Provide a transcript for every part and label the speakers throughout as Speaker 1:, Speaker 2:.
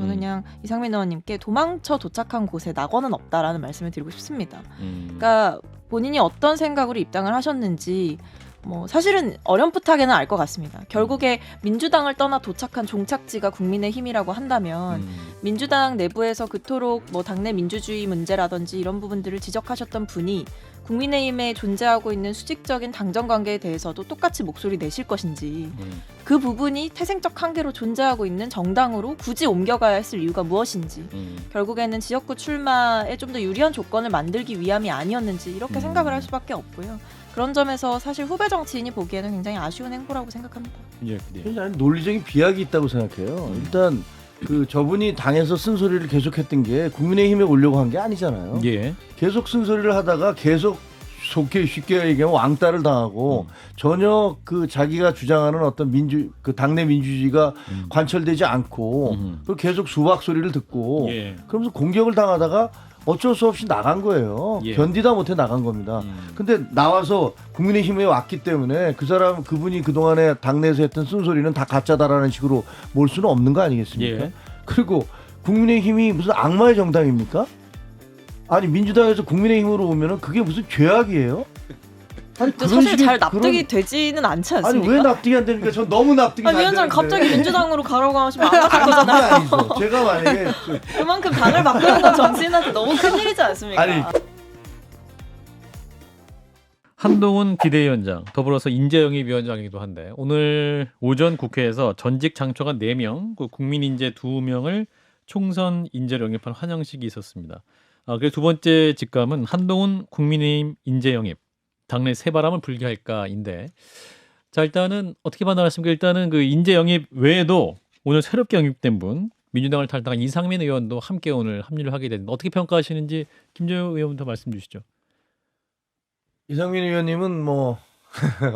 Speaker 1: 저는 그냥 이상민 의원님께 도망쳐 도착한 곳에 낙원은 없다라는 말씀을 드리고 싶습니다. 그러니까 본인이 어떤 생각으로 입당을 하셨는지 뭐 사실은 어렴풋하게는 알 것 같습니다. 결국에 민주당을 떠나 도착한 종착지가 국민의힘이라고 한다면 민주당 내부에서 그토록 뭐 당내 민주주의 문제라든지 이런 부분들을 지적하셨던 분이 국민의힘에 존재하고 있는 수직적인 당정 관계에 대해서도 똑같이 목소리 내실 것인지 그 부분이 태생적 한계로 존재하고 있는 정당으로 굳이 옮겨가야 했을 이유가 무엇인지 결국에는 지역구 출마에 좀 더 유리한 조건을 만들기 위함이 아니었는지 이렇게 생각을 할 수밖에 없고요. 그런 점에서 사실 후배 정치인이 보기에는 굉장히 아쉬운 행보라고 생각합니다.
Speaker 2: 예,
Speaker 3: 나는 논리적인 비약이 있다고 생각해요. 일단 그 저분이 당에서 쓴소리를 계속했던 게 국민의힘에 오려고 한 게 아니잖아요.
Speaker 2: 예.
Speaker 3: 계속 쓴소리를 하다가 계속 쉽게 얘기하면 왕따를 당하고 전혀 그 자기가 주장하는 어떤 그 당내 민주주의가 관철되지 않고 그리고 계속 수박 소리를 듣고
Speaker 2: 예.
Speaker 3: 그러면서 공격을 당하다가 어쩔 수 없이 나간 거예요.
Speaker 2: 예.
Speaker 3: 견디다 못해 나간 겁니다. 근데 나와서 국민의힘에 왔기 때문에 그분이 그동안에 당내에서 했던 쓴소리는 다 가짜다라는 식으로 몰 수는 없는 거 아니겠습니까?
Speaker 2: 예.
Speaker 3: 그리고 국민의힘이 무슨 악마의 정당입니까? 아니 민주당에서 국민의힘으로 오면은 그게 무슨 죄악이에요? 아니
Speaker 1: 사실 잘 납득이 되지는 않지 않습니까?
Speaker 3: 아니 왜 납득이 안 되니까 전 너무 납득이 안 되는데.
Speaker 1: 위원장님 갑자기 민주당으로 가라고 하시면 안 가실 거잖아요.
Speaker 3: 아니죠. 제가 만약에
Speaker 1: 그만큼 당을 바꾸는 건 정치인한테 너무 큰일이지 않습니까?
Speaker 3: 아니.
Speaker 2: 한동훈 비대위원장, 더불어서 인재영입위원장이기도 한데 오늘 오전 국회에서 전직 장초관 4명, 국민인재 2명을 총선 인재로 영입한 환영식이 있었습니다. 그래서 두 번째 직감은 한동훈 국민의힘 인재영입, 당내 새바람을 불게 할까인데, 자 일단은 어떻게 판단하십니까? 일단은 그 인재영입 외에도 오늘 새롭게 영입된 분, 민주당을 탈당한 이상민 의원도 함께 오늘 합류를 하게 됐는데 어떻게 평가하시는지 김재호 의원부터 말씀 주시죠.
Speaker 3: 이상민 의원님은 뭐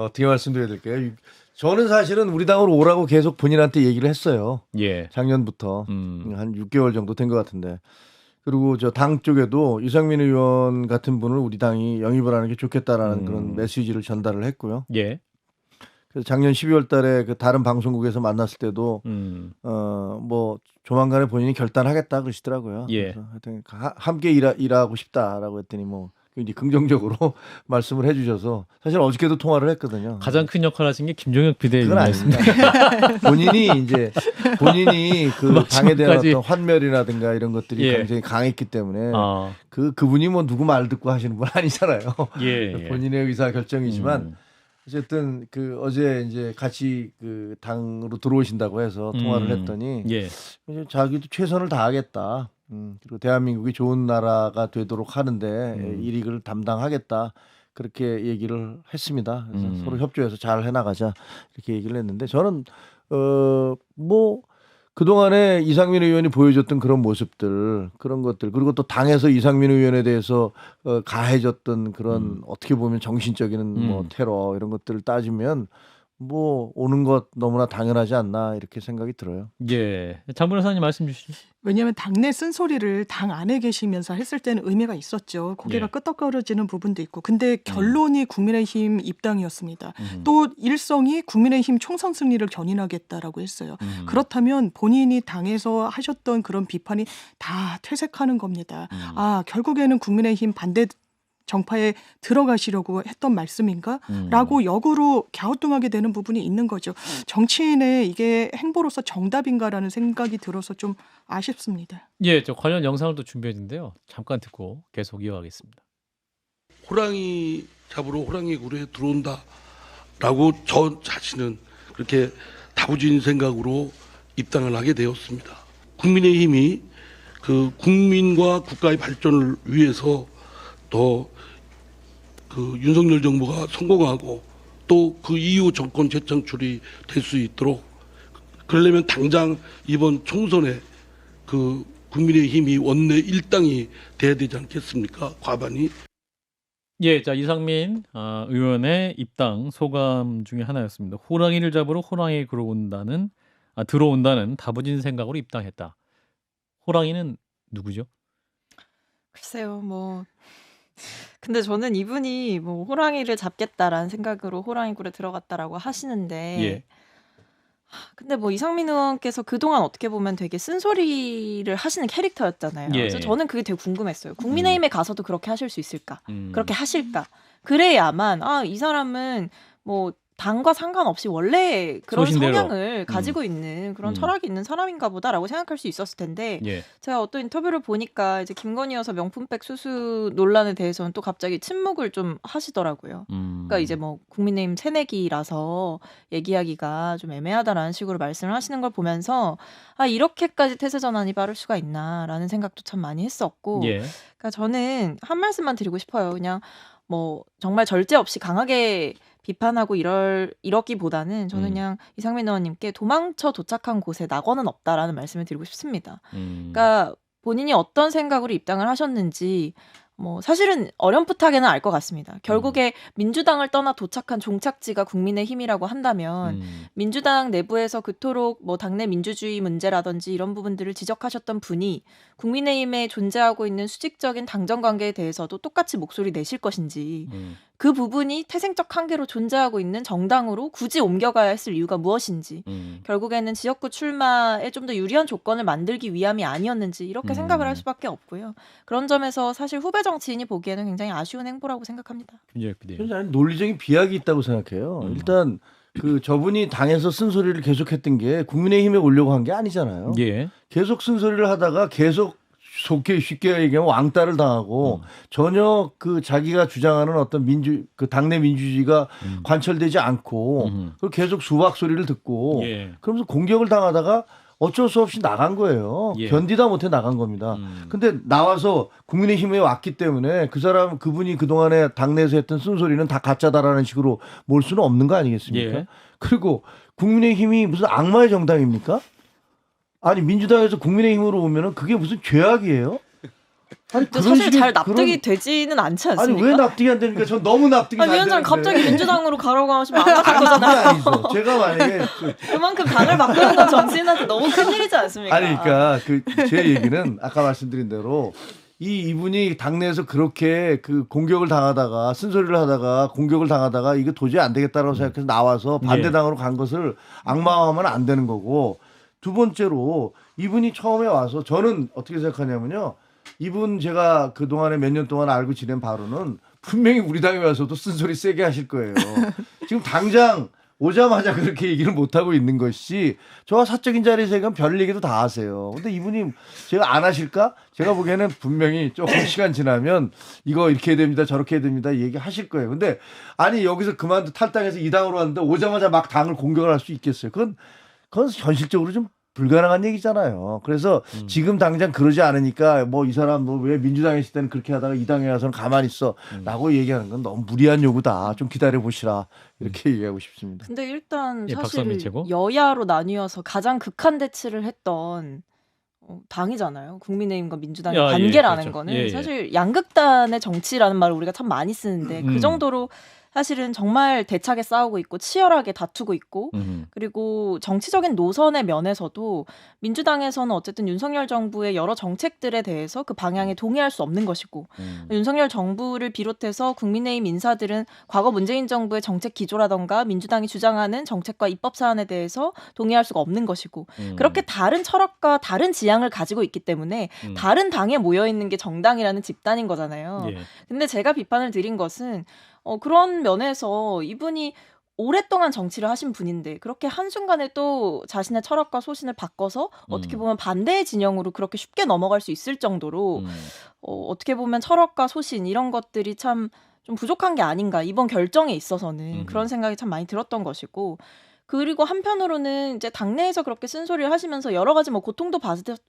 Speaker 3: 어떻게 말씀드려야 될까요? 저는 사실은 우리 당으로 오라고 계속 본인한테 얘기를 했어요.
Speaker 2: 예.
Speaker 3: 작년부터 한 6개월 정도 된 것 같은데. 그리고 저 당 쪽에도 이상민 의원 같은 분을 우리 당이 영입을 하는 게 좋겠다라는 그런 메시지를 전달을 했고요.
Speaker 2: 예.
Speaker 3: 그래서 작년 12월 달에 그 다른 방송국에서 만났을 때도 뭐 조만간에 본인이 결단하겠다 그러시더라고요.
Speaker 2: 예.
Speaker 3: 그래서 하여튼 함께 일하고 싶다라고 했더니 뭐 굉장히 긍정적으로 말씀을 해주셔서 사실 어저께도 통화를 했거든요.
Speaker 2: 가장 큰 역할을 하신 게 김종혁
Speaker 3: 그건
Speaker 2: 비대위원장이었습니다.
Speaker 3: 아닙니다. 본인이 그 당에 대한 어떤 환멸이라든가 이런 것들이
Speaker 2: 예.
Speaker 3: 굉장히 강했기 때문에 그분이 뭐 누구 말 듣고 하시는 분 아니잖아요.
Speaker 2: 예.
Speaker 3: 본인의 의사 결정이지만 어쨌든 그 어제 이제 같이 그 당으로 들어오신다고 해서 통화를 했더니
Speaker 2: 예.
Speaker 3: 이제 자기도 최선을 다하겠다. 그리고 대한민국이 좋은 나라가 되도록 하는데 일익을 담당하겠다. 그렇게 얘기를 했습니다. 그래서 서로 협조해서 잘 해나가자 이렇게 얘기를 했는데 저는 뭐 그동안에 이상민 의원이 보여줬던 그런 모습들 그런 것들 그리고 또 당에서 이상민 의원에 대해서 가해졌던 그런 어떻게 보면 정신적인 뭐 테러 이런 것들을 따지면 뭐 오는 것 너무나 당연하지 않나 이렇게 생각이 들어요.
Speaker 2: 예. 장 변호사님 말씀 주시죠.
Speaker 4: 왜냐하면 당내 쓴소리를 당 안에 계시면서 했을 때는 의미가 있었죠. 고개가
Speaker 2: 예.
Speaker 4: 끄덕거려지는 부분도 있고. 근데 결론이 국민의힘 입당이었습니다. 또 일성이 국민의힘 총선 승리를 견인하겠다라고 했어요. 그렇다면 본인이 당에서 하셨던 그런 비판이 다 퇴색하는 겁니다. 결국에는 국민의힘 반대 정파에 들어가시려고 했던 말씀인가? 라고 역으로 갸우뚱하게 되는 부분이 있는 거죠. 정치인의 이게 행보로서 정답인가라는 생각이 들어서 좀 아쉽습니다.
Speaker 2: 예, 저 관련 영상을 또 준비했는데요. 잠깐 듣고 계속 이어가겠습니다.
Speaker 5: 호랑이 잡으러 호랑이 굴에 들어온다라고 저 자신은 그렇게 다부진 생각으로 입당을 하게 되었습니다. 국민의힘이 그 국민과 국가의 발전을 위해서 더 그 윤석열 정부가 성공하고 또 그 이후 정권 재창출이 될 수 있도록 그러려면 당장 이번 총선에 그 국민의힘이 원내 1당이 돼야 되지 않겠습니까? 과반이.
Speaker 2: 예, 자 이상민 의원의 입당 소감 중에 하나였습니다. 호랑이를 잡으러 호랑이 들어온다는 다부진 생각으로 입당했다. 호랑이는 누구죠?
Speaker 1: 글쎄요, 뭐 근데 저는 이분이 뭐 호랑이를 잡겠다라는 생각으로 호랑이 굴에 들어갔다라고 하시는데
Speaker 2: 예.
Speaker 1: 근데 뭐 이상민 의원께서 그동안 어떻게 보면 되게 쓴소리를 하시는 캐릭터였잖아요.
Speaker 2: 예.
Speaker 1: 그래서 저는 그게 되게 궁금했어요. 국민의힘에 가서도 그렇게 하실 수 있을까?
Speaker 2: 음.
Speaker 1: 그렇게 하실까? 그래야만 이 사람은 뭐 당과 상관없이 원래 그런
Speaker 2: 소신대로.
Speaker 1: 성향을 가지고 있는 그런
Speaker 2: 음.
Speaker 1: 철학이 있는 사람인가 보다라고 생각할 수 있었을 텐데
Speaker 2: 예.
Speaker 1: 제가 어떤 인터뷰를 보니까 이제 김건희 여사 명품백 수수 논란에 대해서는 또 갑자기 침묵을 좀 하시더라고요. 그러니까 이제 뭐 국민의힘 새내기라서 얘기하기가 좀 애매하다라는 식으로 말씀을 하시는 걸 보면서 이렇게까지 태세 전환이 빠를 수가 있나라는 생각도 참 많이 했었고
Speaker 2: 예.
Speaker 1: 그러니까 저는 한 말씀만 드리고 싶어요. 그냥 뭐 정말 절제 없이 강하게 비판하고 이러기보다는 저는 그냥 이상민 의원님께 도망쳐 도착한 곳에 낙원은 없다라는 말씀을 드리고 싶습니다. 그러니까 본인이 어떤 생각으로 입당을 하셨는지 뭐 사실은 어렴풋하게는 알 것 같습니다. 결국에 민주당을 떠나 도착한 종착지가 국민의힘이라고 한다면 민주당 내부에서 그토록 뭐 당내 민주주의 문제라든지 이런 부분들을 지적하셨던 분이 국민의힘에 존재하고 있는 수직적인 당정 관계에 대해서도 똑같이 목소리 내실 것인지 그 부분이 태생적 한계로 존재하고 있는 정당으로 굳이 옮겨가야 했을 이유가 무엇인지 결국에는 지역구 출마에 좀 더 유리한 조건을 만들기 위함이 아니었는지 이렇게 생각을 할 수밖에 없고요. 그런 점에서 사실 후배 정치인이 보기에는 굉장히 아쉬운 행보라고 생각합니다.
Speaker 3: 저는 논리적인 비약이 있다고 생각해요. 일단 그 저분이 당에서 쓴소리를 계속했던 게 국민의힘에 오려고 한 게 아니잖아요.
Speaker 2: 예.
Speaker 3: 계속 쓴소리를 하다가 계속 쉽게 얘기하면 왕따를 당하고 전혀 그 자기가 주장하는 어떤 그 당내 민주주의가 관철되지 않고 그리고 계속 수박 소리를 듣고
Speaker 2: 예.
Speaker 3: 그러면서 공격을 당하다가 어쩔 수 없이 나간 거예요.
Speaker 2: 예.
Speaker 3: 견디다 못해 나간 겁니다. 근데 나와서 국민의힘에 왔기 때문에 그분이 그동안에 당내에서 했던 쓴소리는 다 가짜다라는 식으로 몰 수는 없는 거 아니겠습니까?
Speaker 2: 예.
Speaker 3: 그리고 국민의힘이 무슨 악마의 정당입니까? 아니 민주당에서 국민의힘으로 오면은 그게 무슨 죄악이에요? 아니
Speaker 1: 근데 사실 잘 납득이 되지는 않지 않습니까?
Speaker 3: 아니 왜 납득이 안 되니까 전 너무 납득이 안 되는데.
Speaker 1: 위원장 갑자기 민주당으로 가라고 하시면 안 가실 거잖아요.
Speaker 3: 아니죠. 제가 만약에
Speaker 1: 그만큼 당을 바꾸는 건 정치인한테 너무 큰일이지 않습니까?
Speaker 3: 아니 그러니까 제 얘기는 아까 말씀드린 대로 이분이 당내에서 그렇게 그 공격을 당하다가 쓴소리를 하다가 공격을 당하다가 이거 도저히 안 되겠다라고 생각해서 나와서 반대당으로 간 것을 악마화하면 안 되는 거고 두 번째로 이분이 처음에 와서 저는 어떻게 생각하냐면요. 이분 제가 그동안에 몇 년 동안 알고 지낸 바로는 분명히 우리 당에 와서도 쓴소리 세게 하실 거예요. 지금 당장 오자마자 그렇게 얘기를 못하고 있는 것이 저와 사적인 자리에서 얘기하면 별 얘기도 다 하세요. 근데 이분이 제가 안 하실까? 제가 보기에는 분명히 조금 시간 지나면 이거 이렇게 해야 됩니다. 저렇게 해야 됩니다. 얘기하실 거예요. 근데 아니 여기서 탈당해서 이 당으로 왔는데 오자마자 막 당을 공격을 할 수 있겠어요. 그건 현실적으로 좀 불가능한 얘기잖아요. 그래서 지금 당장 그러지 않으니까 뭐 이 사람 뭐 왜 민주당에 있을 때는 그렇게 하다가 이 당에 와서는 가만히 있어라고 얘기하는 건 너무 무리한 요구다. 좀 기다려 보시라 이렇게 얘기하고 싶습니다.
Speaker 1: 근데 일단
Speaker 2: 예,
Speaker 1: 사실
Speaker 2: 박선민 최고?
Speaker 1: 여야로 나뉘어서 가장 극한 대치를 했던 당이잖아요. 국민의힘과 민주당의 관계라는
Speaker 2: 그렇죠.
Speaker 1: 거는 사실 양극단의 정치라는 말을 우리가 참 많이 쓰는데 그 정도로 사실은 정말 대차게 싸우고 있고 치열하게 다투고 있고 그리고 정치적인 노선의 면에서도 민주당에서는 어쨌든 윤석열 정부의 여러 정책들에 대해서 그 방향에 동의할 수 없는 것이고 윤석열 정부를 비롯해서 국민의힘 인사들은 과거 문재인 정부의 정책 기조라던가 민주당이 주장하는 정책과 입법 사안에 대해서 동의할 수가 없는 것이고 그렇게 다른 철학과 다른 지향을 가지고 있기 때문에 다른 당에 모여있는 게 정당이라는 집단인 거잖아요. 근데 제가 비판을 드린 것은 그런 면에서 이분이 오랫동안 정치를 하신 분인데 그렇게 한순간에 또 자신의 철학과 소신을 바꿔서 어떻게 보면 반대의 진영으로 그렇게 쉽게 넘어갈 수 있을 정도로 어떻게 보면 철학과 소신 이런 것들이 참 좀 부족한 게 아닌가 이번 결정에 있어서는 그런 생각이 참 많이 들었던 것이고 그리고 한편으로는 이제 당내에서 그렇게 쓴소리를 하시면서 여러 가지 뭐 고통도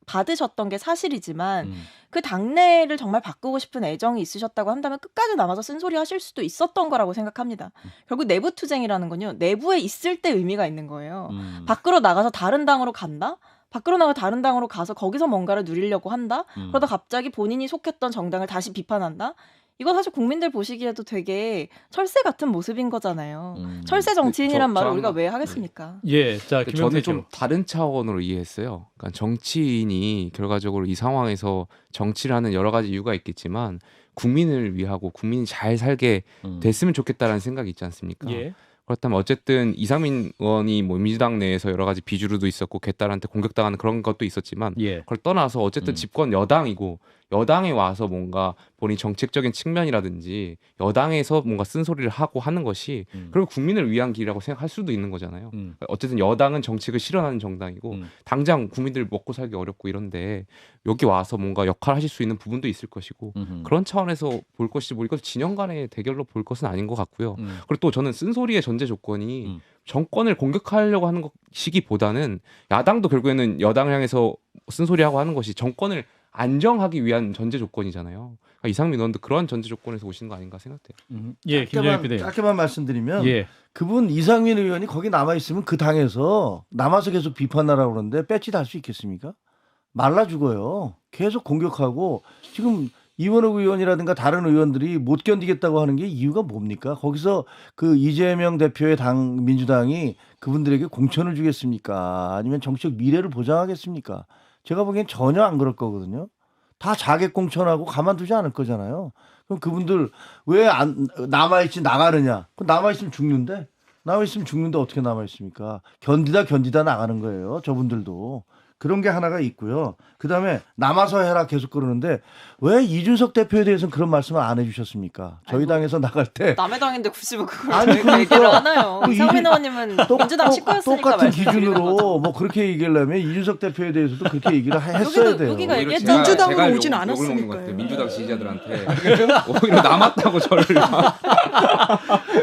Speaker 1: 받으셨던 게 사실이지만 그 당내를 정말 바꾸고 싶은 애정이 있으셨다고 한다면 끝까지 남아서 쓴소리 하실 수도 있었던 거라고 생각합니다. 결국 내부 투쟁이라는 건요. 내부에 있을 때 의미가 있는 거예요. 밖으로 나가서 다른 당으로 간다? 밖으로 나가 다른 당으로 가서 거기서 뭔가를 누리려고 한다? 그러다 갑자기 본인이 속했던 정당을 다시 비판한다? 이거 사실 국민들 보시기에도 되게 철새 같은 모습인 거잖아요. 철새 정치인이란 말을 우리가 왜 하겠습니까?
Speaker 2: 예, 자 김영태
Speaker 6: 저는 좀 다른 차원으로 이해했어요. 그러니까 정치인이 결과적으로 이 상황에서 정치를 하는 여러 가지 이유가 있겠지만 국민을 위하고 국민이 잘 살게 됐으면 좋겠다라는 생각이 있지 않습니까?
Speaker 2: 예.
Speaker 6: 그렇다면 어쨌든 이상민 의원이 뭐 민주당 내에서 여러 가지 비주류도 있었고 개딸한테 공격당하는 그런 것도 있었지만
Speaker 2: 예.
Speaker 6: 그걸 떠나서 어쨌든 집권 여당이고 여당에 와서 뭔가 본인 정책적인 측면이라든지 여당에서 뭔가 쓴소리를 하고 하는 것이 그리고 국민을 위한 길이라고 생각할 수도 있는 거잖아요. 어쨌든 여당은 정책을 실현하는 정당이고 당장 국민들 먹고 살기 어렵고 이런데 여기 와서 뭔가 역할을 하실 수 있는 부분도 있을 것이고 그런 차원에서 볼 것이지 뭐 이걸 진영 간의 대결로 볼 것은 아닌 것 같고요. 그리고 또 저는 쓴소리의 전제 조건이 정권을 공격하려고 하는 것이기보다는 야당도 결국에는 여당을 향해서 쓴소리하고 하는 것이 정권을 안정하기 위한 전제 조건이잖아요. 그러니까 이상민 의원도 그런 전제 조건에서 오시는 거 아닌가 생각돼요.
Speaker 2: 예, 김정일 비대위원.
Speaker 3: 짧게만 말씀드리면
Speaker 2: 예.
Speaker 3: 그분 이상민 의원이 거기 남아 있으면 그 당에서 남아서 계속 비판하라고 그러는데 배치 달 수 있겠습니까? 말라 죽어요. 계속 공격하고 지금 이원욱 의원이라든가 다른 의원들이 못 견디겠다고 하는 게 이유가 뭡니까? 거기서 그 이재명 대표의 당 민주당이 그분들에게 공천을 주겠습니까? 아니면 정치적 미래를 보장하겠습니까? 제가 보기엔 전혀 안 그럴 거거든요. 다 자객 공천하고 가만두지 않을 거잖아요. 그럼 그분들 왜 안 남아있지 나가느냐? 그럼 남아있으면 죽는데? 남아있으면 죽는데 어떻게 남아있습니까? 견디다 나가는 거예요. 저분들도. 그런 게 하나가 있고요. 그다음에 남아서 해라 계속 그러는데 왜 이준석 대표에 대해서는 그런 말씀을 안 해주셨습니까? 저희
Speaker 1: 아이고,
Speaker 3: 당에서 나갈 때
Speaker 1: 남의 당인데 굳이 뭐 그걸
Speaker 3: 아니,
Speaker 1: 저희가 얘기를 하나요?
Speaker 3: 그
Speaker 1: 이상민 의원님은 민주당 식구였으니까
Speaker 3: 똑같은
Speaker 1: 말씀드리는 거죠.
Speaker 3: 기준으로 뭐 그렇게 얘기하려면 이준석 대표에 대해서도 그렇게 얘기를 했어야 돼요.
Speaker 1: 여기가
Speaker 6: 오히려
Speaker 1: 얘기했잖아요.
Speaker 4: 민주당으로
Speaker 6: 제가
Speaker 4: 오진
Speaker 6: 욕을 먹는 것
Speaker 4: 않았으니까요.
Speaker 6: 같아요. 민주당 지지자들한테 오히려 남았다고 저를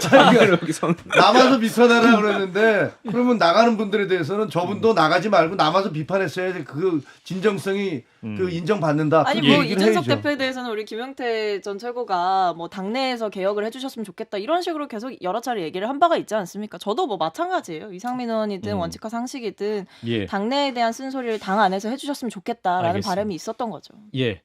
Speaker 3: 자기가
Speaker 6: 여기서
Speaker 3: 남아서 비판하라 그랬는데 그러면 나가는 분들에 대해서는 저분도 나가지 말고 남아서 비판했어야지 그 진정성이 그 인정받는다.
Speaker 1: 아니
Speaker 3: 그렇게
Speaker 1: 뭐
Speaker 3: 얘기를
Speaker 1: 이준석
Speaker 3: 해야죠.
Speaker 1: 대표에 대해서는 우리 김영태 전 최고가 뭐 당내에서 개혁을 해주셨으면 좋겠다 이런 식으로 계속 여러 차례 얘기를 한 바가 있지 않습니까? 저도 뭐 마찬가지예요. 이상민 의원이든 원칙화 상식이든
Speaker 2: 예.
Speaker 1: 당내에 대한 쓴소리를 당 안에서 해주셨으면 좋겠다라는
Speaker 2: 알겠습니다.
Speaker 1: 바람이 있었던 거죠.
Speaker 2: 예.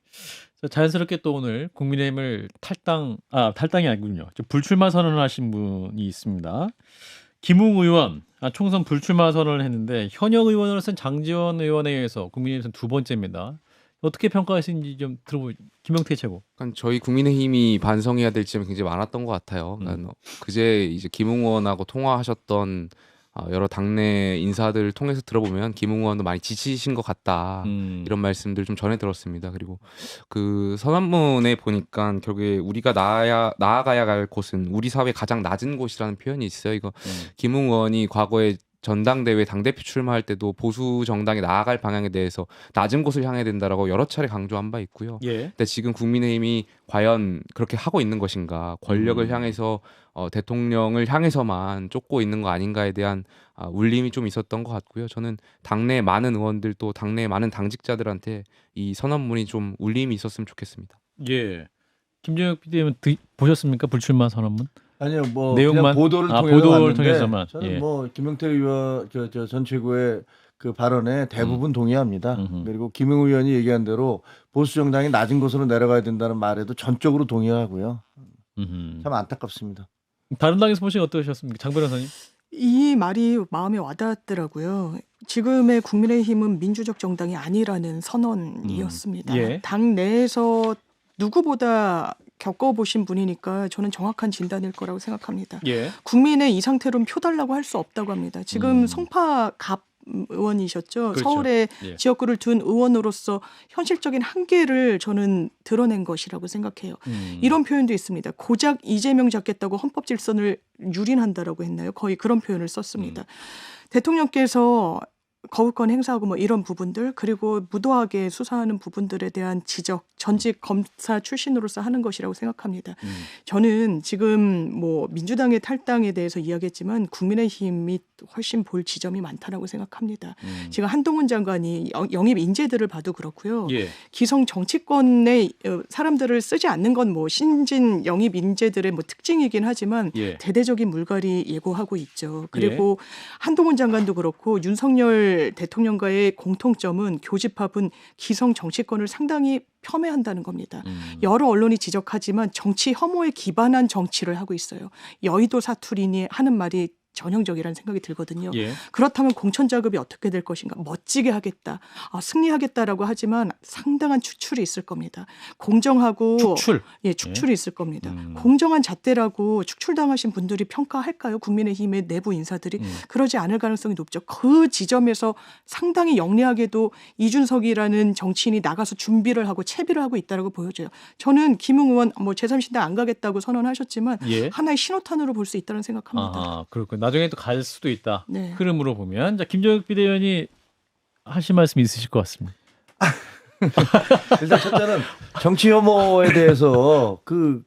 Speaker 2: 자연스럽게 또 오늘 국민의힘을 탈당이 아니군요. 불출마 선언을 하신 분이 있습니다. 김웅 의원 총선 불출마 선언을 했는데 현역 의원으로서는 장지원 의원에 의해서 국민의힘에서는 두 번째입니다. 어떻게 평가하시는지 좀 들어보죠. 김영태 최고.
Speaker 6: 그러니까 저희 국민의힘이 반성해야 될 점이 굉장히 많았던 것 같아요. 그러니까 그제 이제 김웅 의원하고 통화하셨던 여러 당내 인사들을 통해서 들어보면 김웅 의원도 많이 지치신 것 같다 이런 말씀들 좀 전해 들었습니다. 그리고 그 선언문에 보니까 결국에 우리가 나아가야 할 곳은 우리 사회 가장 낮은 곳이라는 표현이 있어요. 이거 김웅 의원이 과거에 전당대회 당대표 출마할 때도 보수 정당이 나아갈 방향에 대해서 낮은 곳을 향해야 된다라고 여러 차례 강조한 바 있고요.
Speaker 2: 예.
Speaker 6: 근데 지금 국민의힘이 과연 그렇게 하고 있는 것인가, 권력을 향해서 대통령을 향해서만 쫓고 있는 거 아닌가에 대한 울림이 좀 있었던 것 같고요. 저는 당내 많은 의원들 또 당내 많은 당직자들한테 이 선언문이 좀 울림이 있었으면 좋겠습니다.
Speaker 2: 예. 김정혁 비대위원 보셨습니까? 불출마 선언문?
Speaker 3: 아니요, 뭐
Speaker 2: 내용만?
Speaker 3: 그냥 보도를 통해서
Speaker 2: 보도를
Speaker 3: 봤는데
Speaker 2: 통해서만.
Speaker 3: 저는
Speaker 2: 예.
Speaker 3: 뭐 김영태 의원 전 최고의 그 발언에 대부분 동의합니다. 그리고 김웅 의원이 얘기한 대로 보수 정당이 낮은 곳으로 내려가야 된다는 말에도 전적으로 동의하고요. 참 안타깝습니다.
Speaker 2: 다른 당에서 보시면 어떠셨습니까? 장 변호사님?
Speaker 4: 이 말이 마음에 와닿았더라고요. 지금의 국민의힘은 민주적 정당이 아니라는 선언이었습니다.
Speaker 2: 예.
Speaker 4: 당 내에서 누구보다 겪어보신 분이니까 저는 정확한 진단일 거라고 생각합니다.
Speaker 2: 예.
Speaker 4: 국민의 이 상태로는 표 달라고 할 수 없다고 합니다. 지금 송파 갑 의원이셨죠.
Speaker 2: 그렇죠.
Speaker 4: 서울에
Speaker 2: 예.
Speaker 4: 지역구를 둔 의원으로서 현실적인 한계를 저는 드러낸 것이라고 생각해요. 이런 표현도 있습니다. 고작 이재명 잡겠다고 헌법 질서를 유린한다라고 했나요? 거의 그런 표현을 썼습니다. 대통령께서 거부권 행사하고 뭐 이런 부분들 그리고 무도하게 수사하는 부분들에 대한 지적 전직 검사 출신으로서 하는 것이라고 생각합니다. 저는 지금 뭐 민주당의 탈당에 대해서 이야기했지만 국민의힘이 훨씬 볼 지점이 많다라고 생각합니다. 지금 한동훈 장관이 영입 인재들을 봐도 그렇고요.
Speaker 2: 예.
Speaker 4: 기성 정치권의 사람들을 쓰지 않는 건 뭐 신진 영입 인재들의 뭐 특징이긴 하지만
Speaker 2: 예.
Speaker 4: 대대적인 물갈이 예고하고 있죠. 그리고 한동훈 장관도 그렇고 윤석열 대통령과의 공통점은 교집합은 기성 정치권을 상당히 폄훼한다는 겁니다. 여러 언론이 지적하지만 정치 혐오에 기반한 정치를 하고 있어요. 여의도 사투리니 하는 말이 전형적이라는 생각이 들거든요.
Speaker 2: 예.
Speaker 4: 그렇다면 공천 작업이 어떻게 될 것인가? 멋지게 하겠다, 승리하겠다라고 하지만 상당한 추출이 있을 겁니다. 공정하고
Speaker 2: 축출.
Speaker 4: 축출이 있을 겁니다. 공정한 잣대라고 축출당하신 분들이 평가할까요? 국민의힘의 내부 인사들이 그러지 않을 가능성이 높죠. 그 지점에서 상당히 영리하게도 이준석이라는 정치인이 나가서 준비를 하고 채비를 하고 있다라고 보여져요. 저는 김웅 의원 제3신당 안 가겠다고 선언하셨지만
Speaker 2: 예.
Speaker 4: 하나의 신호탄으로 볼 수 있다는 생각합니다.
Speaker 2: 아, 그렇군. 나중에 또 갈 수도 있다.
Speaker 4: 네.
Speaker 2: 흐름으로 보면. 자, 김종혁 비대위원이 하실 말씀이 있으실 것 같습니다.
Speaker 3: 일단 첫째는 정치 혐오에 대해서 그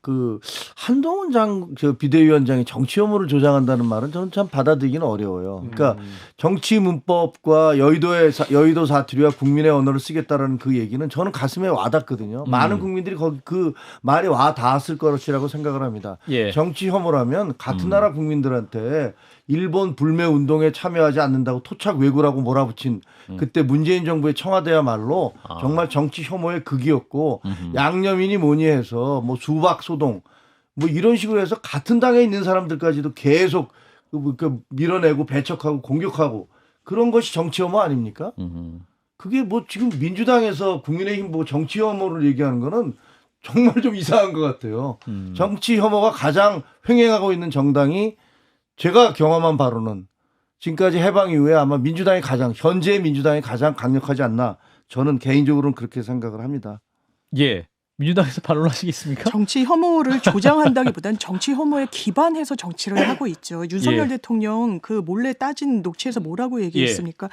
Speaker 3: 한동훈 저 비대위원장이 정치 혐오를 조장한다는 말은 저는 참 받아들이기는 어려워요. 그러니까 정치 문법과 여의도 사투리와 국민의 언어를 쓰겠다라는 그 얘기는 저는 가슴에 와닿거든요. 많은 국민들이 거기 그 말이 와 닿았을 것이라고 생각을 합니다.
Speaker 2: 예.
Speaker 3: 정치 혐오라면 같은 나라 국민들한테 일본 불매 운동에 참여하지 않는다고 토착 왜구라고 몰아붙인 그때 문재인 정부의 청와대야말로 정말 정치 혐오의 극이었고 양념이니 뭐니 해서 뭐 수박 소동 뭐 이런 식으로 해서 같은 당에 있는 사람들까지도 계속 밀어내고 배척하고 공격하고 그런 것이 정치 혐오 아닙니까? 그게 뭐 지금 민주당에서 국민의힘 뭐 정치 혐오를 얘기하는 거는 정말 좀 이상한 것 같아요. 정치 혐오가 가장 횡행하고 있는 정당이 제가 경험한 바로는 지금까지 해방 이후에 아마 현재의 민주당이 가장 강력하지 않나 저는 개인적으로는 그렇게 생각을 합니다.
Speaker 2: 예. 민주당에서 반론하시겠습니까?
Speaker 4: 정치 혐오를 조장한다기보다는 정치 혐오에 기반해서 정치를 하고 있죠. 윤석열 대통령 그 몰래 따진 녹취에서 뭐라고 얘기했습니까?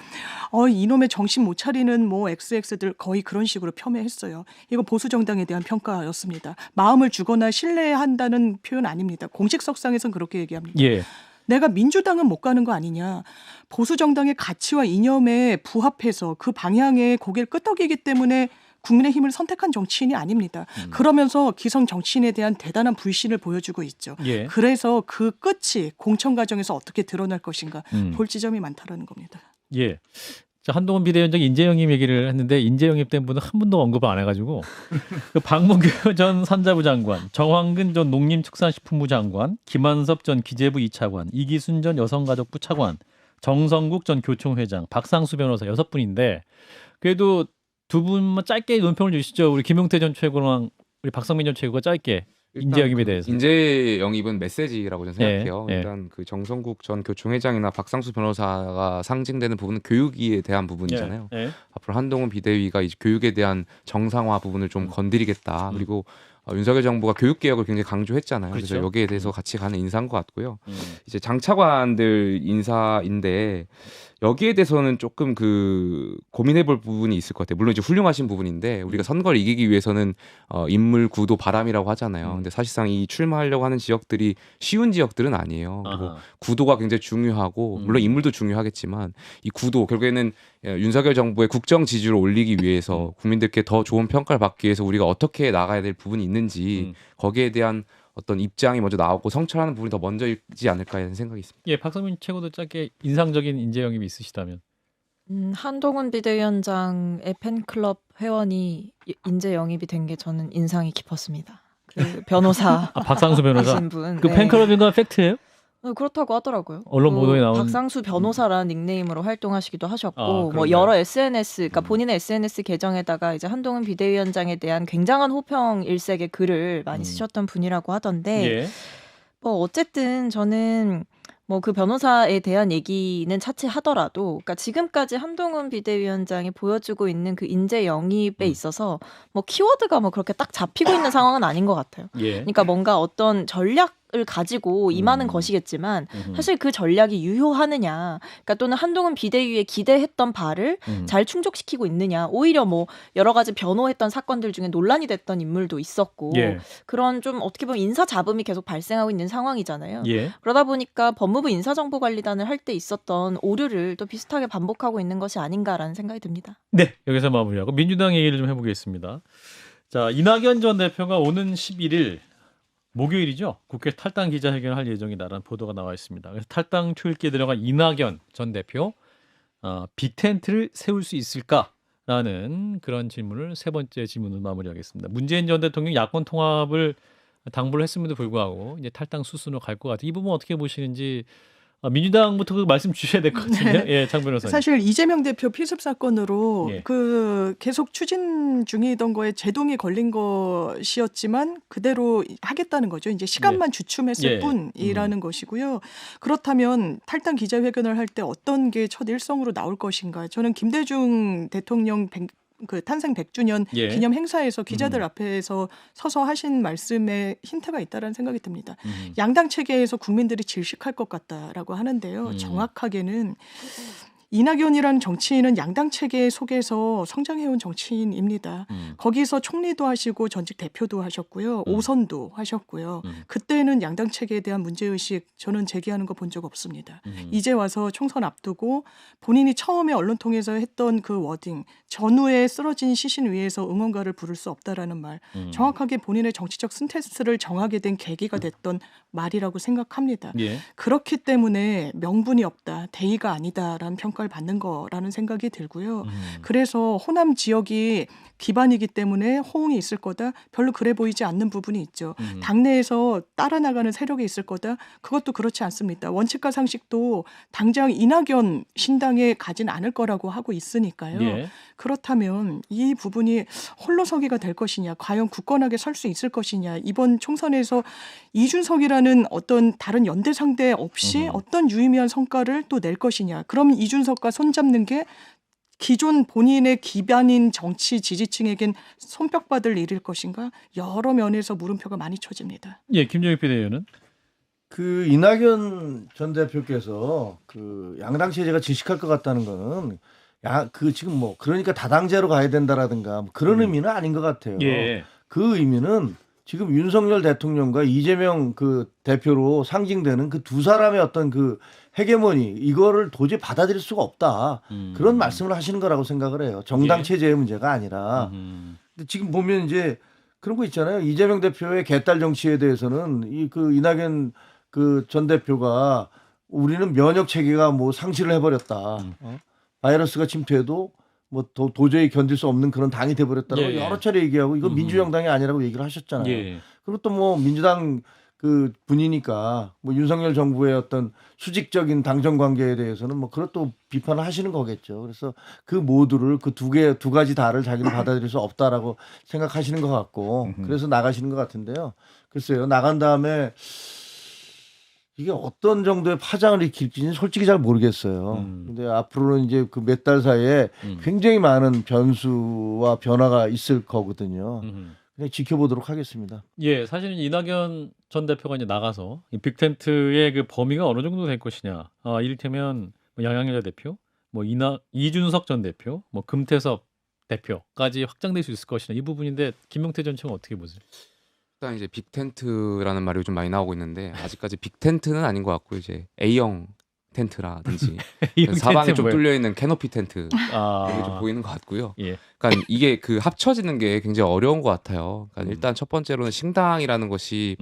Speaker 4: 이놈의 정신 못 차리는 뭐 XX들 거의 그런 식으로 폄훼했어요. 이거 보수 정당에 대한 평가였습니다. 마음을 주거나 신뢰한다는 표현 아닙니다. 공식석상에서는 그렇게 얘기합니다.
Speaker 2: 예.
Speaker 4: 내가 민주당은 못 가는 거 아니냐. 보수 정당의 가치와 이념에 부합해서 그 방향에 고개를 끄덕이기 때문에 국민의힘을 선택한 정치인이 아닙니다. 그러면서 기성 정치인에 대한 대단한 불신을 보여주고 있죠.
Speaker 2: 예.
Speaker 4: 그래서 그 끝이 공천 과정에서 어떻게 드러날 것인가 볼 지점이 많다라는 겁니다.
Speaker 2: 예. 자, 한동훈 비대위원장이 인재영입 얘기를 했는데 인재영입 된 분은 한 분도 언급을 안 해가지고 그 박문규 전 산자부 장관, 정황근 전 농림축산식품부 장관, 김한섭 전 기재부 2차관, 이기순 전 여성가족부 차관, 정성국 전 교총회장, 박상수 변호사 6분인데 그래도 두 분만 짧게 논평을 주시죠. 우리 김용태 전 최고랑 우리 박성민 전 최고가 짧게 인재영입에 대해서.
Speaker 6: 인재 영입은 메시지라고 저는 생각해요.
Speaker 2: 예.
Speaker 6: 일단 그 정성국 전 교총회장이나 박상수 변호사가 상징되는 부분은 교육에 대한 부분이잖아요.
Speaker 2: 예.
Speaker 6: 앞으로 한동훈 비대위가 이제 교육에 대한 정상화 부분을 좀 건드리겠다. 그리고 윤석열 정부가 교육 개혁을 굉장히 강조했잖아요.
Speaker 2: 그렇죠.
Speaker 6: 그래서 여기에 대해서 같이 가는 인사인 것 같고요. 이제 장차관들 인사인데 여기에 대해서는 조금 고민해볼 부분이 있을 것 같아요. 물론 이제 훌륭하신 부분인데 우리가 선거를 이기기 위해서는 인물 구도 바람이라고 하잖아요. 근데 사실상 이 출마하려고 하는 지역들이 쉬운 지역들은 아니에요. 그리고 구도가 굉장히 중요하고 물론 인물도 중요하겠지만 이 구도 결국에는 윤석열 정부의 국정 지지를 올리기 위해서 국민들께 더 좋은 평가를 받기 위해서 우리가 어떻게 나가야 될 부분이 있는지 거기에 대한 어떤 입장이 먼저 나오고 성찰하는 부분이 더 먼저이지 않을까 하는 생각이 있습니다.
Speaker 2: 예, 박성민 최고도 짧게 인상적인 인재영입이 있으시다면.
Speaker 1: 한동훈 비대위원장의 팬클럽 회원이 인재 영입이 된 게 저는 인상이 깊었습니다. 그 변호사
Speaker 2: 박상수 변호사.
Speaker 1: 하신 분.
Speaker 2: 그 팬클럽인 건 팩트예요?
Speaker 1: 그렇다고 하더라고요.
Speaker 2: 언론 보도에 나온
Speaker 1: 박상수 변호사라는 닉네임으로 활동하시기도 하셨고 뭐
Speaker 2: 그런가요?
Speaker 1: 여러 SNS, 그러니까 본인의 SNS 계정에다가 이제 한동훈 비대위원장에 대한 굉장한 호평 일색의 글을 많이 쓰셨던 분이라고 하던데
Speaker 2: 예.
Speaker 1: 뭐 어쨌든 저는 뭐 그 변호사에 대한 얘기는 차치하더라도, 그러니까 지금까지 한동훈 비대위원장이 보여주고 있는 그 인재 영입에 있어서 뭐 키워드가 뭐 그렇게 딱 잡히고 있는 상황은 아닌 것 같아요.
Speaker 2: 예.
Speaker 1: 그러니까 뭔가 어떤 전략을 가지고 임하는 것이겠지만 사실 그 전략이 유효하느냐, 그러니까 또는 한동훈 비대위에 기대했던 바를 잘 충족시키고 있느냐, 오히려 뭐 여러 가지 변호했던 사건들 중에 논란이 됐던 인물도 있었고
Speaker 2: 예.
Speaker 1: 그런 좀 어떻게 보면 인사 잡음이 계속 발생하고 있는 상황이잖아요.
Speaker 2: 예.
Speaker 1: 그러다 보니까 법무부 인사정보관리단을 할 때 있었던 오류를 또 비슷하게 반복하고 있는 것이 아닌가라는 생각이 듭니다.
Speaker 2: 네, 여기서 마무리하고 민주당 얘기를 좀 해보겠습니다. 자, 이낙연 전 대표가 오는 11일 목요일이죠. 국회 탈당 기자회견을 할 예정이다라는 보도가 나와 있습니다. 그래서 탈당 초읽기에 들어간 이낙연 전 대표 빅텐트를 세울 수 있을까라는 그런 질문을 세 번째 질문으로 마무리하겠습니다. 문재인 전 대통령 야권 통합을 당부를 했음에도 불구하고 이제 탈당 수순으로 갈 것 같아요. 이 부분 어떻게 보시는지 민주당부터 그 말씀 주셔야 될 것 같은데요. 예, 장 변호사님.
Speaker 4: 사실 이재명 대표 필습 사건으로
Speaker 2: 예.
Speaker 4: 그 계속 추진 중이던 거에 제동이 걸린 것이었지만 그대로 하겠다는 거죠. 이제 시간만 주춤했을
Speaker 2: 예.
Speaker 4: 뿐이라는 것이고요. 그렇다면 탈당 기자회견을 할 때 어떤 게 첫 일성으로 나올 것인가? 저는 김대중 대통령 그 탄생 100주년
Speaker 2: 예.
Speaker 4: 기념 행사에서 기자들 앞에서 서서 하신 말씀에 힌트가 있다라는 생각이 듭니다. 양당 체계에서 국민들이 질식할 것 같다라고 하는데요. 정확하게는 이낙연이라는 정치인은 양당 체계 속에서 성장해온 정치인입니다. 거기서 총리도 하시고 전직 대표도 하셨고요. 5선도 하셨고요. 그때는 양당 체계에 대한 문제의식 저는 제기하는 거 본 적 없습니다. 이제 와서 총선 앞두고 본인이 처음에 언론 통해서 했던 그 워딩, 전후에 쓰러진 시신 위에서 응원가를 부를 수 없다라는 말, 정확하게 본인의 정치적 스탠스를 정하게 된 계기가 됐던 말이라고 생각합니다.
Speaker 2: 예.
Speaker 4: 그렇기 때문에 명분이 없다, 대의가 아니다라는 평가를 받는 거라는 생각이 들고요. 그래서 호남 지역이 기반이기 때문에 호응이 있을 거다. 별로 그래 보이지 않는 부분이 있죠. 당내에서 따라 나가는 세력이 있을 거다. 그것도 그렇지 않습니다. 원칙과 상식도 당장 이낙연 신당에 가진 않을 거라고 하고 있으니까요.
Speaker 2: 예.
Speaker 4: 그렇다면 이 부분이 홀로서기가 될 것이냐, 과연 굳건하게 설 수 있을 것이냐, 이번 총선에서 이준석이라는 어떤 다른 연대 상대 없이 어떤 유의미한 성과를 또 낼 것이냐. 그럼 이준석과 손잡는 게 기존 본인의 기반인 정치 지지층에겐 손뼉받을 일일 것인가? 여러 면에서 물음표가 많이 쳐집니다.
Speaker 2: 예, 김정일 비대위원은
Speaker 3: 그 이낙연 전 대표께서 그 양당 체제가 질식할 것 같다는 거는 그 지금 뭐 그러니까 다당제로 가야 된다라든가 뭐 그런 의미는 아닌 것 같아요.
Speaker 2: 예.
Speaker 3: 그 의미는 지금 윤석열 대통령과 이재명 그 대표로 상징되는 그 두 사람의 어떤 그 헤게모니 이거를 도저히 받아들일 수가 없다. 그런 말씀을 하시는 거라고 생각을 해요. 정당
Speaker 2: 예.
Speaker 3: 체제의 문제가 아니라. 근데 지금 보면 이제 그런 거 있잖아요. 이재명 대표의 개딸 정치에 대해서는 이 그 이낙연 그 전 대표가 우리는 면역 체계가 뭐 상실을 해버렸다. 바이러스가 침투해도 뭐 도저히 견딜 수 없는 그런 당이 돼버렸다고
Speaker 2: 예.
Speaker 3: 여러 차례 얘기하고 이건 민주정당이 아니라고 얘기를 하셨잖아요.
Speaker 2: 예.
Speaker 3: 그리고 또 뭐 민주당 그 분이니까 뭐 윤석열 정부의 어떤 수직적인 당정 관계에 대해서는 뭐 그것도 비판을 하시는 거겠죠. 그래서 그 모두를 그 두 가지 다를 자기는 받아들일 수 없다라고 생각하시는 것 같고 그래서 나가시는 것 같은데요. 글쎄요, 나간 다음에 이게 어떤 정도의 파장을 일으킬지는 솔직히 잘 모르겠어요. 근데 앞으로는 이제 그 몇 달 사이에 굉장히 많은 변수와 변화가 있을 거거든요. 그냥 지켜보도록 하겠습니다.
Speaker 2: 예, 사실은 이낙연 전 대표가 이제 나가서 이 빅텐트의 그 범위가 어느 정도 될 것이냐. 이를테면 뭐 양양여자 대표, 뭐 이준석 전 대표, 뭐 금태섭 대표까지 확장될 수 있을 것이냐 이 부분인데 김용태 전 총은 어떻게 보세요?
Speaker 6: 일단 이제 빅텐트라는 말이 요즘 많이 나오고 있는데 아직까지 빅텐트는 아닌 것 같고 이제 A형 텐트라든지 사방에 좀 뚫려 있는 캐노피 텐트 이게 좀 보이는 것 같고요.
Speaker 2: 예.
Speaker 6: 그러니까 이게 그 합쳐지는 게 굉장히 어려운 것 같아요. 그러니까 일단 첫 번째로는 신당이라는 것이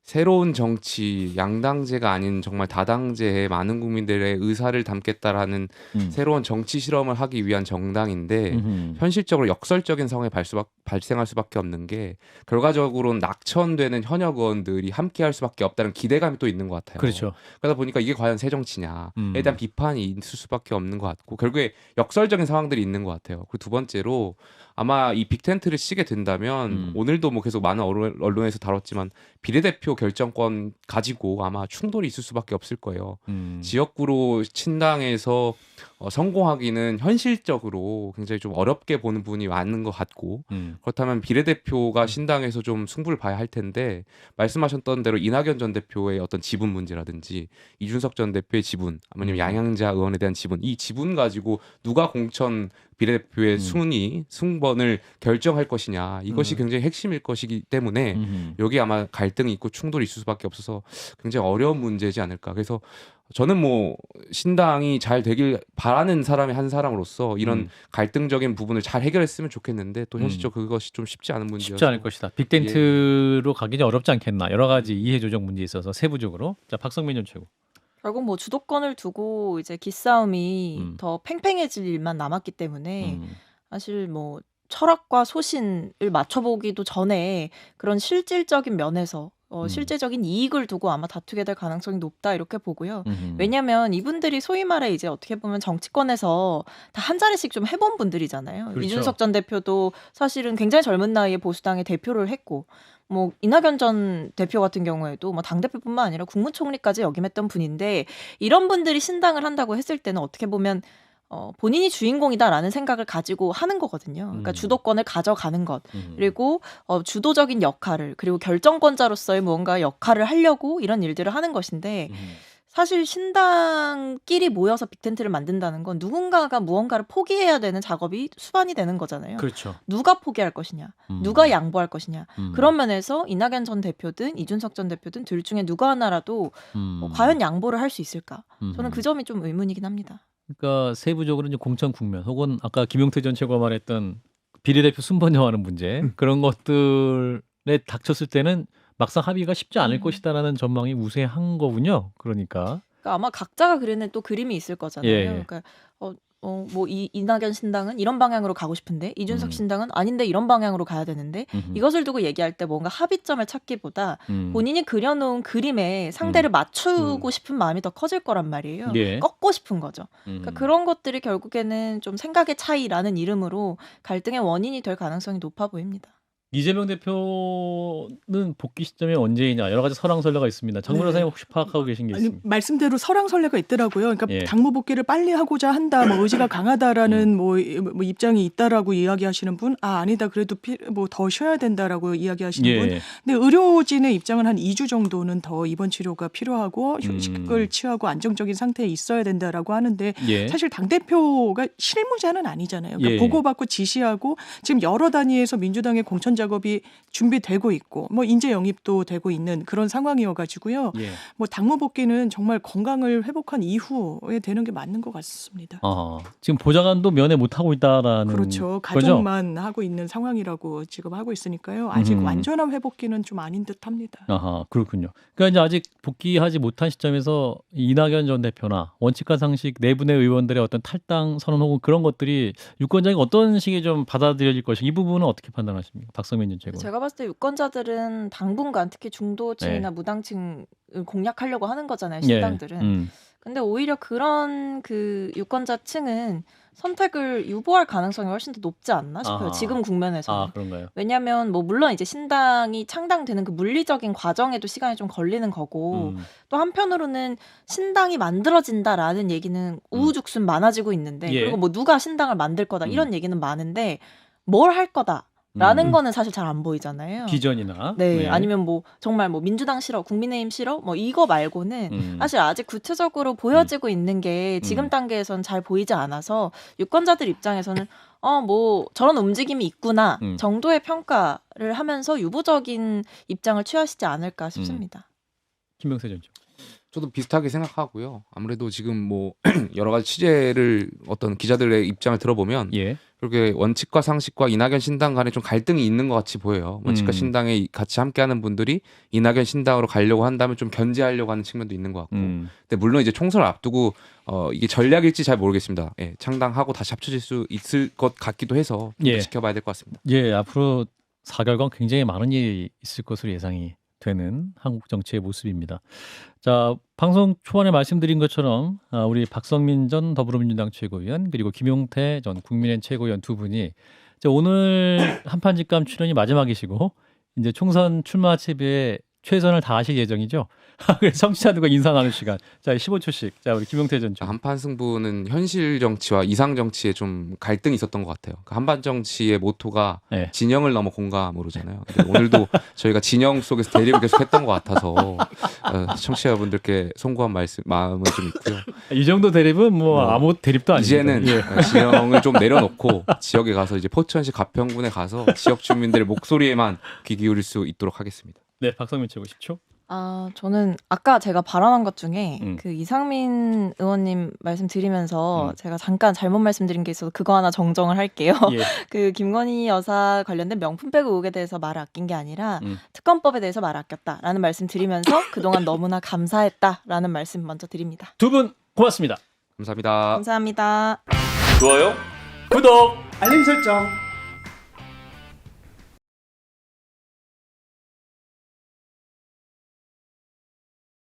Speaker 6: 새로운 정치, 양당제가 아닌 정말 다당제에 많은 국민들의 의사를 담겠다라는 새로운 정치 실험을 하기 위한 정당인데 현실적으로 역설적인 상황이 발생할 수밖에 없는 게 결과적으로는 낙천되는 현역 의원들이 함께할 수밖에 없다는 기대감이 또 있는 것 같아요.
Speaker 2: 그렇죠.
Speaker 6: 그러다 보니까 이게 과연 새 정치냐에 대한 비판이 있을 수밖에 없는 것 같고 결국에 역설적인 상황들이 있는 것 같아요. 그리고 두 번째로 아마 이 빅텐트를 치게 된다면 오늘도 뭐 계속 많은 언론에서 다뤘지만 비례대표 결정권 가지고 아마 충돌이 있을 수밖에 없을 거예요. 지역구로 친당에서 성공하기는 현실적으로 굉장히 좀 어렵게 보는 부분이 많은 것 같고 그렇다면 비례대표가 신당에서 좀 승부를 봐야 할 텐데 말씀하셨던 대로 이낙연 전 대표의 어떤 지분 문제라든지 이준석 전 대표의 지분 아니면 양양자 의원에 대한 지분 이 지분 가지고 누가 공천 비례대표의 승번을 결정할 것이냐 이것이 굉장히 핵심일 것이기 때문에 여기 아마 갈등이 있고 충돌이 있을 수밖에 없어서 굉장히 어려운 문제지 않을까. 그래서 저는 뭐 신당이 잘 되길 바라는 사람의 한 사람으로서 이런 갈등적인 부분을 잘 해결했으면 좋겠는데 또 현실적으로 그것이 좀 쉽지 않은 문제여서
Speaker 2: 쉽지 않을 것이다. 빅텐트로 가기는 어렵지 않겠나. 여러 가지 이해 조정 문제에 있어서 세부적으로. 자, 박성민 전 최고.
Speaker 1: 결국 뭐 주도권을 두고 이제 기싸움이 더 팽팽해질 일만 남았기 때문에 사실 뭐 철학과 소신을 맞춰보기도 전에 그런 실질적인 면에서 실제적인 이익을 두고 아마 다투게 될 가능성이 높다 이렇게 보고요. 왜냐하면 이분들이 소위 말해 이제 어떻게 보면 정치권에서 다 한 자리씩 좀 해본 분들이잖아요.
Speaker 2: 그렇죠.
Speaker 1: 이준석 전 대표도 사실은 굉장히 젊은 나이에 보수당의 대표를 했고 뭐 이낙연 전 대표 같은 경우에도 뭐 당대표뿐만 아니라 국무총리까지 역임했던 분인데 이런 분들이 신당을 한다고 했을 때는 어떻게 보면 본인이 주인공이다라는 생각을 가지고 하는 거거든요. 그러니까 주도권을 가져가는 것 그리고 주도적인 역할을 그리고 결정권자로서의 무언가 역할을 하려고 이런 일들을 하는 것인데 사실 신당끼리 모여서 빅텐트를 만든다는 건 누군가가 무언가를 포기해야 되는 작업이 수반이 되는 거잖아요.
Speaker 2: 그렇죠.
Speaker 1: 누가 포기할 것이냐, 누가 양보할 것이냐. 그런 면에서 이낙연 전 대표든 이준석 전 대표든 둘 중에 누가 하나라도 과연 양보를 할 수 있을까? 저는 그 점이 좀 의문이긴 합니다.
Speaker 2: 그러니까 세부적으로 이제 공천 국면 혹은 아까 김용태 전 최고가 말했던 비례대표 순번 정하는 문제 그런 것들에 닥쳤을 때는 막상 합의가 쉽지 않을 것이다라는 전망이 우세한 거군요. 그러니까
Speaker 1: 아마 각자가 그리는 또 그림이 있을 거잖아요.
Speaker 2: 예.
Speaker 1: 그러니까 뭐 이낙연 신당은 이런 방향으로 가고 싶은데 이준석 신당은 아닌데 이런 방향으로 가야 되는데 이것을 두고 얘기할 때 뭔가 합의점을 찾기보다 본인이 그려놓은 그림에 상대를 맞추고 싶은 마음이 더 커질 거란 말이에요.
Speaker 2: 예.
Speaker 1: 꺾고 싶은 거죠. 그러니까 그런 것들이 결국에는 좀 생각의 차이라는 이름으로 갈등의 원인이 될 가능성이 높아 보입니다.
Speaker 2: 이재명 대표는 복귀 시점이 언제이냐 여러 가지 설왕설래가 있습니다. 정 변호사님 혹시 파악하고 계신 게 있습니까?
Speaker 4: 말씀대로 설왕설래가 있더라고요. 그러니까
Speaker 2: 예.
Speaker 4: 당무 복귀를 빨리 하고자 한다, 뭐 의지가 강하다라는 뭐 입장이 있다라고 이야기하시는 분, 아니다 그래도 뭐 더 쉬어야 된다라고 이야기하시는 분.
Speaker 2: 예.
Speaker 4: 근데 의료진의 입장은 한 2주 정도는 더 입원 치료가 필요하고 휴식을 취하고 안정적인 상태에 있어야 된다라고 하는데
Speaker 2: 예.
Speaker 4: 사실 당 대표가 실무자는 아니잖아요. 그러니까
Speaker 2: 예.
Speaker 4: 보고받고 지시하고 지금 여러 단위에서 민주당의 공천 작업이 준비되고 있고 뭐 인재 영입도 되고 있는 그런 상황이어가지고요.
Speaker 2: 예.
Speaker 4: 뭐 당무 복귀는 정말 건강을 회복한 이후에 되는 게 맞는 것 같습니다.
Speaker 2: 지금 보좌관도 면회 못 하고 있다라는
Speaker 4: 그렇죠.
Speaker 2: 거죠?
Speaker 4: 가정만 하고 있는 상황이라고 지금 하고 있으니까요. 아직 완전한 회복기는 좀 아닌 듯합니다.
Speaker 2: 그렇군요. 그러니까 이제 아직 복귀하지 못한 시점에서 이낙연 전 대표나 원칙과 상식 내분의 의원들의 어떤 탈당 선언 혹은 그런 것들이 유권자에게 어떤 식의 좀 받아들여질 것인가 이 부분은 어떻게 판단하십니까? 박성민 전 최고.
Speaker 1: 제가 봤을 때 유권자들은 당분간 특히 중도층이나 무당층을 공략하려고 하는 거잖아요. 신당들은. 근데 오히려 그런 그 유권자층은 선택을 유보할 가능성이 훨씬 더 높지 않나 싶어요. 지금 국면에서는.
Speaker 2: 그런가요?
Speaker 1: 왜냐하면 뭐 물론 이제 신당이 창당되는 그 물리적인 과정에도 시간이 좀 걸리는 거고 또 한편으로는 신당이 만들어진다라는 얘기는 우후죽순 많아지고 있는데 그리고 뭐 누가 신당을 만들 거다 이런 얘기는 많은데 뭘 할 거다. 라는 거는 사실 잘 안 보이잖아요.
Speaker 2: 비전이나.
Speaker 1: 네. 아니면 뭐 정말 뭐 민주당 싫어, 국민의힘 싫어, 뭐 이거 말고는 사실 아직 구체적으로 보여지고 있는 게 지금 단계에서는 잘 보이지 않아서 유권자들 입장에서는 뭐 저런 움직임이 있구나 정도의 평가를 하면서 유보적인 입장을 취하시지 않을까 싶습니다.
Speaker 2: 김명세 전 최고.
Speaker 6: 저도 비슷하게 생각하고요. 아무래도 지금 뭐 여러 가지 취재를 어떤 기자들의 입장을 들어보면 그렇게 원칙과 상식과 이낙연 신당 간에 좀 갈등이 있는 것 같이 보여요. 원칙과 신당에 같이 함께하는 분들이 이낙연 신당으로 가려고 한다면 좀 견제하려고 하는 측면도 있는 것 같고. 근데 물론 이제 총선을 앞두고 이게 전략일지 잘 모르겠습니다. 창당하고 다시 합쳐질 수 있을 것 같기도 해서 좀 지켜봐야 될 것 같습니다.
Speaker 2: 앞으로 4개월간 굉장히 많은 일이 있을 것으로 예상이 되는 한국 정치의 모습입니다. 자, 방송 초반에 말씀드린 것처럼 우리 박성민 전 더불어민주당 최고위원 그리고 김용태 전 국민의힘 최고위원 두 분이 이제 오늘 한판 직감 출연이 마지막이시고 이제 총선 출마 채비에 최선을 다하실 예정이죠. 청취자들과 인사 나눌 시간. 자, 15초씩. 자, 우리 김용태 전 최고.
Speaker 6: 한판 승부는 현실 정치와 이상 정치에 좀 갈등이 있었던 것 같아요. 한판 정치의 모토가 진영을 넘어 공감으로잖아요. 근데 오늘도 저희가 진영 속에서 대립을 계속했던 것 같아서 청취자분들께 송구한 마음은 좀 있고요.
Speaker 2: 이 정도 대립은 뭐 아무 대립도 아니죠.
Speaker 6: 이제는 진영을 좀 내려놓고 지역에 가서 이제 포천시 가평군에 가서 지역 주민들의 목소리에만 귀 기울일 수 있도록 하겠습니다.
Speaker 2: 네, 박성민 최고 10초.
Speaker 1: 저는 아까 제가 발언한 것 중에 그 이상민 의원님 말씀드리면서 제가 잠깐 잘못 말씀드린 게 있어서 그거 하나 정정을 할게요. 그 김건희 여사 관련된 명품백 의혹에 대해서 말을 아낀 게 아니라 특검법에 대해서 말을 아꼈다라는 말씀 드리면서 그동안 너무나 감사했다라는 말씀 먼저 드립니다.
Speaker 2: 두 분 고맙습니다.
Speaker 6: 감사합니다.
Speaker 1: 감사합니다.
Speaker 2: 좋아요, 구독,
Speaker 3: 알림 설정.